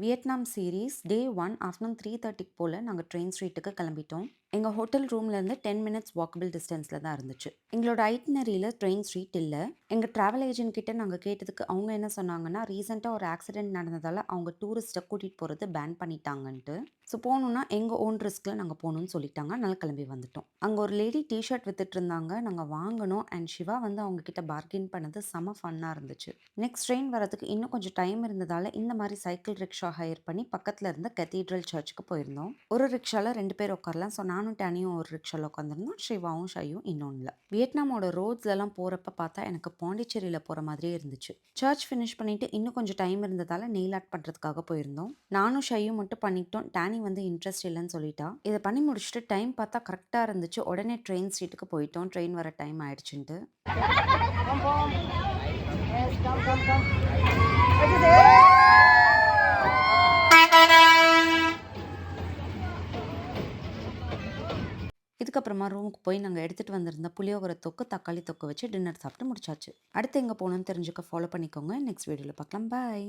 Vietnam series டே 1 afternoon 3:30 போல் நாங்கள் train ஸ்ட்ரீட்டுக்கு கிளம்பிட்டோம். எங்கள் ஹோட்டல் ரூம்லேருந்து 10 மினிட்ஸ் வாக்கபிள் டிஸ்டன்ஸில் தான் இருந்துச்சு. எங்களோட ஐட்னரியில் ட்ரெயின் ஸ்ட்ரீட் இல்லை. எங்கள் ட்ராவல் ஏஜென்ட் கிட்ட நாங்கள் கேட்டதுக்கு அவங்க என்ன சொன்னாங்கன்னா, ரீசெண்டாக ஒரு ஆக்சிடென்ட் நடந்ததால் அவங்க டூரிஸ்ட்டை கூட்டிகிட்டு போகிறது பேன் பண்ணிட்டாங்கன்ட்டு. ஸோ போகணுன்னா எங்கள் ஓன் ரிஸ்கில் நாங்கள் போகணுன்னு சொல்லிட்டாங்க. அதனால் கிளம்பி வந்துட்டோம். அங்கே ஒரு லேடி டிஷர்ட் வித்துட்டு இருந்தாங்க. நாங்கள் வாங்கினோம். அண்ட் சிவா வந்து அவங்க கிட்ட பார்கெயின் பண்ணது செம ஃபன்னாக இருந்துச்சு. நெக்ஸ்ட் ட்ரெயின் வரதுக்கு இன்னும் கொஞ்சம் டைம் இருந்ததால் இந்த மாதிரி சைக்கிள் ரிக்ஷா ஹையர் பண்ணி பக்கத்தில் இருந்த கத்தீட்ரல் சர்ச்சுக்கு போயிருந்தோம். ஒரு ரிக்ஷாவில் 2 பேர் உட்காரலாம். ஸோ நானும் டேனியும் ஒரு ரிக்ஷாவில் உட்காந்துருந்தோம். சிவாவும் ஷையும் இன்னொன்றில். வியட்நாமோட ரோட்ஸ்லலாம் போகிறப்ப பார்த்தா எனக்கு பாண்டிச்சேரியில் போகிற மாதிரியே இருந்துச்சு. சர்ச் ஃபினிஷ் பண்ணிவிட்டு இன்னும் கொஞ்சம் டைம் இருந்ததால் நெயில் ஆர்ட் பண்ணுறதுக்காக போயிருந்தோம். நானும் ஷையும் மட்டும் பண்ணிட்டோம். டேனி வந்து இன்ட்ரெஸ்ட் இல்லைன்னு சொல்லிட்டா. இதை பண்ணி முடிச்சுட்டு டைம் பார்த்தா கரெக்டாக இருந்துச்சு. உடனே ட்ரெயின் ஸ்ட்ரீட்டுக்கு போயிட்டோம். ட்ரெயின் வர டைம் ஆயிடுச்சுன்ட்டு. இதுக்கப்புறமா ரூமுக்கு போய் நாங்கள் எடுத்துகிட்டு வந்திருந்த புளியோகரை தொக்கு, தக்காளி தொக்கு வச்சு டின்னர் சாப்பிட்டு முடிச்சாச்சு. அடுத்து எங்கே போகணுன்னு தெரிஞ்சுக்க ஃபாலோ பண்ணிக்கோங்க. நெக்ஸ்ட் வீடியோவில் பார்க்கலாம். பாய்.